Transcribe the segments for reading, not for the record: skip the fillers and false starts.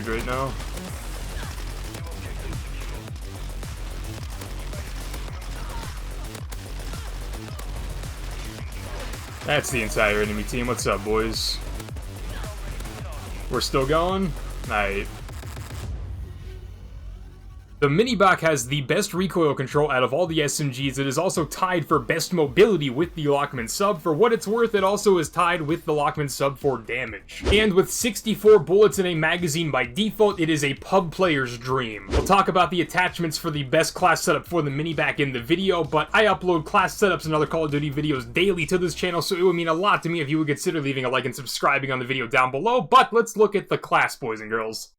right now. That's the entire enemy team. What's up, boys? We're still going? Alright. The Minibak has the best recoil control out of all the SMGs. It is also tied for best mobility with the Lockman sub. For what it's worth, it also is tied with the Lockman sub for damage. And with 64 bullets in a magazine by default, it is a pub player's dream. We'll talk about the attachments for the best class setup for the Minibak in the video, but I upload class setups and other Call of Duty videos daily to this channel, so it would mean a lot to me if you would consider leaving a like and subscribing on the video down below. But let's look at the class, boys and girls.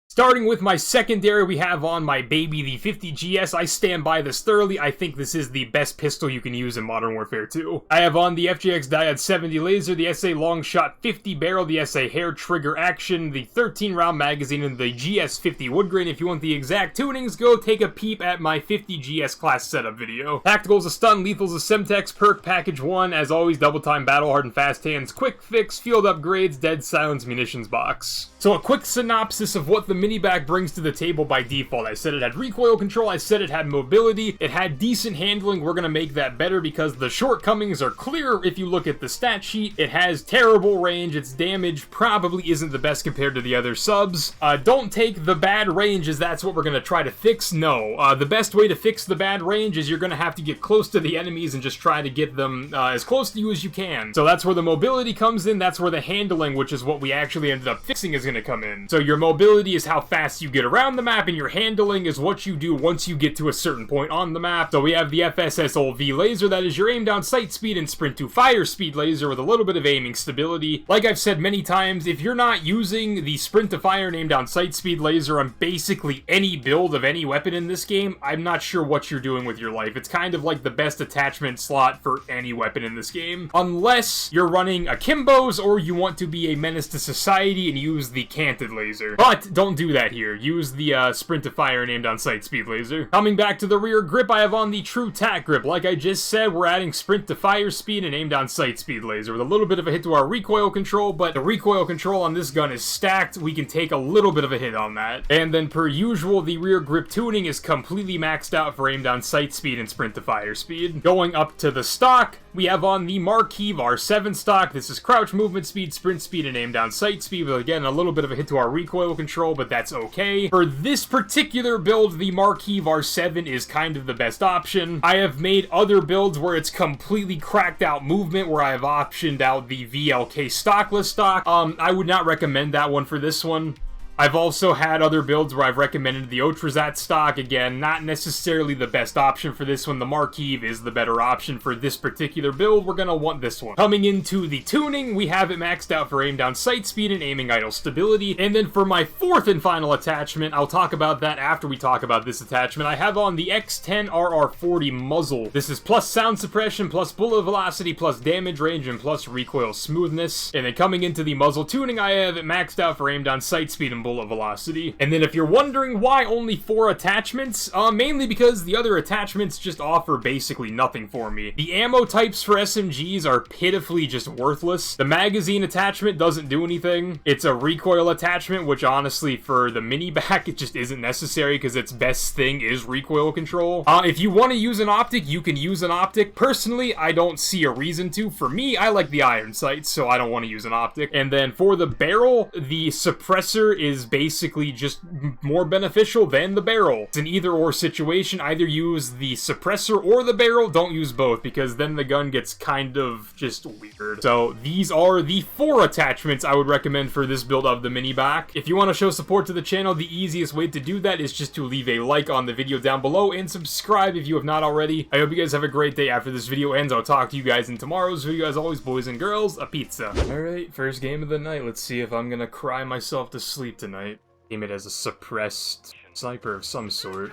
Starting with my secondary, we have on my baby, the 50 GS. I stand by this thoroughly. I think this is the best pistol you can use in Modern Warfare 2. I have on the FJX Diode 70 laser, the SA long shot 50 barrel, the SA hair trigger action, the 13 round magazine, and the GS 50 wood grain. If you want the exact tunings, go take a peep at my 50 GS class setup video. Tactical's a stun, lethal's a Semtex, perk package 1, as always, double time, battle hardened, fast hands, quick fix, field upgrades, dead silence, munitions box. So a quick synopsis of what the Minibak brings to the table by default. I said it had recoil control, I said it had mobility, it had decent handling. We're gonna make that better because the shortcomings are clear if you look at the stat sheet. It has terrible range, its damage probably isn't the best compared to the other subs. Don't take the bad range as that's what we're gonna try to fix. No, the best way to fix the bad range is you're gonna have to get close to the enemies and just try to get them as close to you as you can. So that's where the mobility comes in, that's where the handling, which is what we actually ended up fixing, is gonna come in. So your mobility is how fast you get around the map, and your handling is what you do once you get to a certain point on the map. So we have the FSSOV laser, that is your aim down sight speed, and sprint to fire speed laser with a little bit of aiming stability. Like I've said many times, if you're not using the sprint to fire and aim down sight speed laser on basically any build of any weapon in this game, I'm not sure what you're doing with your life. It's kind of like the best attachment slot for any weapon in this game. Unless you're running akimbos or you want to be a menace to society and use the canted laser. But don't do that here. Use the sprint to fire and aim down sight speed laser. Coming back to the rear grip, I have on the TRUE-TAC grip. Like I just said, we're adding sprint to fire speed and aim down sight speed laser with a little bit of a hit to our recoil control, but the recoil control on this gun is stacked. We can take a little bit of a hit on that. And then per usual, the rear grip tuning is completely maxed out for aim down sight speed and sprint to fire speed. Going up to the stock, we have on the MARKEEV R7 stock. This is crouch movement speed, sprint speed, and aim down sight speed, but again, a little bit of a hit to our recoil control, but that's okay. For this particular build, the MARKEEV R7 is kind of the best option. I have made other builds where it's completely cracked out movement, where I have optioned out the VLK stockless stock. I would not recommend that one for this one. I've also had other builds where I've recommended the Otrazat stock. Again, not necessarily the best option for this one. The MARKEEV is the better option for this particular build. We're gonna want this one. Coming into the tuning, we have it maxed out for aim down sight speed and aiming idle stability. And then for my fourth and final attachment, I'll talk about that after we talk about this attachment. I have on the X10 RR40 muzzle. This is plus sound suppression, plus bullet velocity, plus damage range, and plus recoil smoothness. And then coming into the muzzle tuning, I have it maxed out for aim down sight speed and bullet velocity. And then if you're wondering why only 4 attachments, mainly because the other attachments just offer basically nothing for me. The ammo types for SMGs are pitifully just worthless. The magazine attachment doesn't do anything. It's a recoil attachment, which honestly for the Minibak it just isn't necessary because its best thing is recoil control. If you want to use an optic, you can use an optic. Personally, I don't see a reason to. For me, I like the iron sights, so I don't want to use an optic. And then for the barrel, the suppressor is basically just more beneficial than the barrel. It's an either or situation. Either use the suppressor or the barrel. Don't use both because then the gun gets kind of just weird. So these are the 4 attachments I would recommend for this build of the Minibak. If you want to show support to the channel, the easiest way to do that is just to leave a like on the video down below and subscribe if you have not already. I hope you guys have a great day after this video ends. I'll talk to you guys in tomorrow's video. As always, boys and girls, a pizza. Alright, first game of the night. Let's see if I'm gonna cry myself to sleep tonight. Aim it as a suppressed sniper of some sort.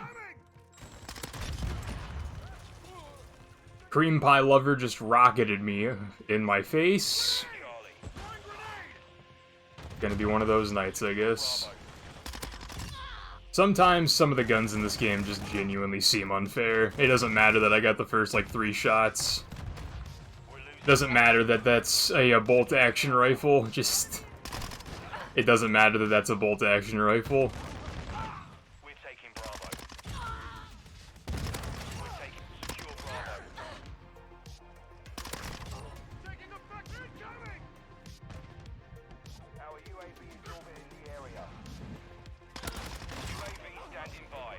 Cream pie lover just rocketed me in my face. Gonna be one of those nights, I guess. Sometimes some of the guns in this game just genuinely seem unfair. It doesn't matter that I got the first, like, 3 shots. Doesn't matter that that's a bolt-action rifle. Just... It doesn't matter that that's a bolt-action rifle. We're taking Bravo. We're taking secure Bravo. Taking effective incoming! Our UAV is orbiting the area. UAV standing by.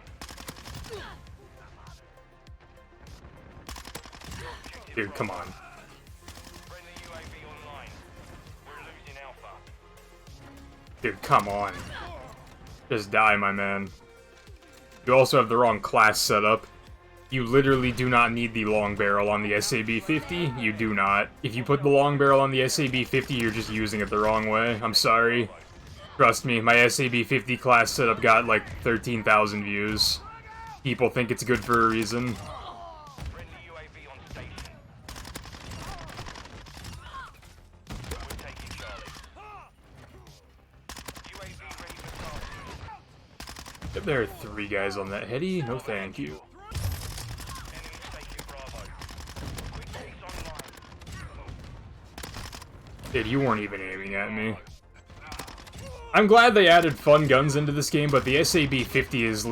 Dude, come on. Friendly UAV online. We're losing Alpha. Dude, come on. Just die, my man. You also have the wrong class setup. You literally do not need the long barrel on the SAB-50. You do not. If you put the long barrel on the SAB-50, you're just using it the wrong way. I'm sorry. Trust me, my SAB-50 class setup got like 13,000 views. People think it's good for a reason. Friendly UAV on station. We're taking Charlie. UAV ready for targeting. There are 3 guys on that heady. No thank you. Enemy taking Bravo. Quick piece online. Dude, you weren't even aiming at me. I'm glad they added fun guns into this game, but the SAB-50 is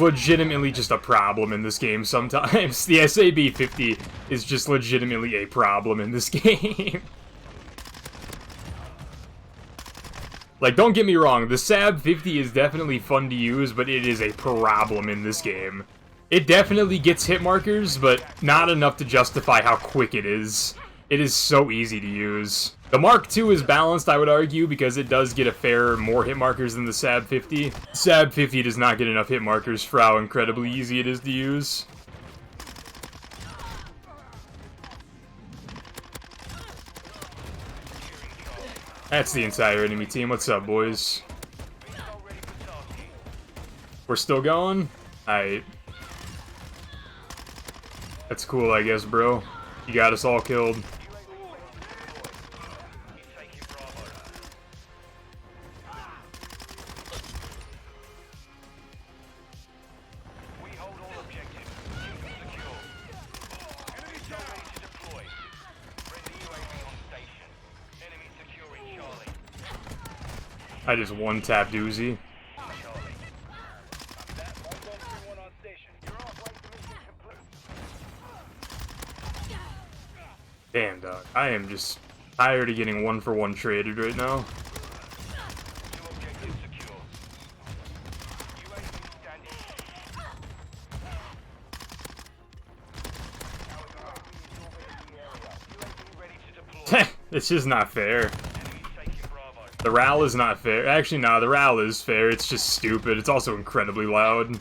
legitimately just a problem in this game sometimes. The SAB-50 is just legitimately a problem in this game. Like, don't get me wrong, the SAB-50 is definitely fun to use, but it is a problem in this game. It definitely gets hit markers, but not enough to justify how quick it is. It is so easy to use. The Mark II is balanced, I would argue, because it does get a fair more hit markers than the SAB-50. SAB-50 does not get enough hit markers for how incredibly easy it is to use. That's the entire enemy team. What's up, boys? We're still going? Aight. That's cool, I guess, bro. You got us all killed. I just one-tapped Uzi. Damn, dog. I am just tired of getting one-for-one traded right now. It's just not fair. The RAL is not fair. Actually, no, the RAL is fair. It's just stupid. It's also incredibly loud.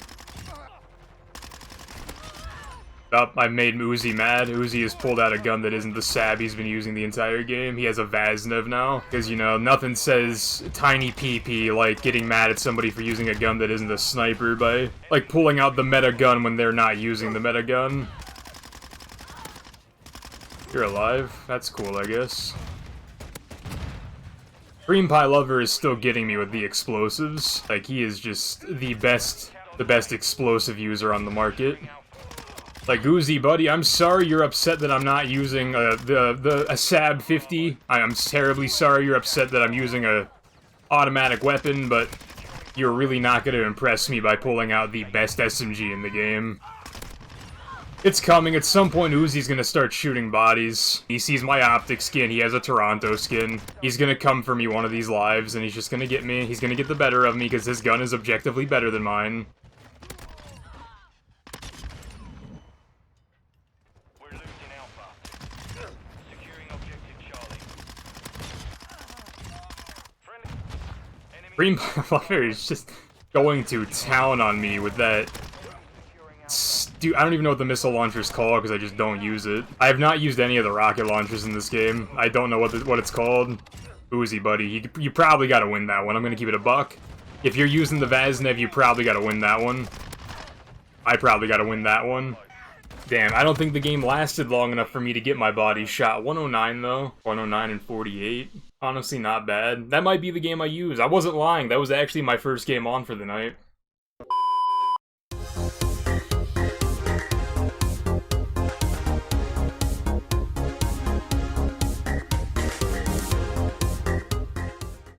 Up, I made Uzi mad. Uzi has pulled out a gun that isn't the SAB he's been using the entire game. He has a Vaznev now. Because, you know, nothing says tiny PP like getting mad at somebody for using a gun that isn't a sniper by, like, pulling out the meta gun when they're not using the meta gun. You're alive. That's cool, I guess. Cream Pie Lover is still getting me with the explosives. Like, he is just the best explosive user on the market. Like, Uzi, buddy, I'm sorry you're upset that I'm not using a SAB-50. I'm terribly sorry you're upset that I'm using a automatic weapon, but you're really not going to impress me by pulling out the best SMG in the game. It's coming. At some point, Uzi's gonna start shooting bodies. He sees my optic skin. He has a Toronto skin. He's gonna come for me one of these lives, and he's just gonna get me. He's gonna get the better of me, because his gun is objectively better than mine. We're losing Alpha. Securing objective Charlie. Friendly. Enemy. Green Lover is just going to town on me with that. Dude, I don't even know what the missile launcher is called because I just don't use it. I have not used any of the rocket launchers in this game. I don't know what it's called. Uzi, buddy. You probably gotta win that one. I'm gonna keep it a buck. If you're using the Vaznev, you probably gotta win that one. I probably gotta win that one. Damn, I don't think the game lasted long enough for me to get my body shot. 109, though. 109 and 48. Honestly, not bad. That might be the game I use. I wasn't lying. That was actually my first game on for the night.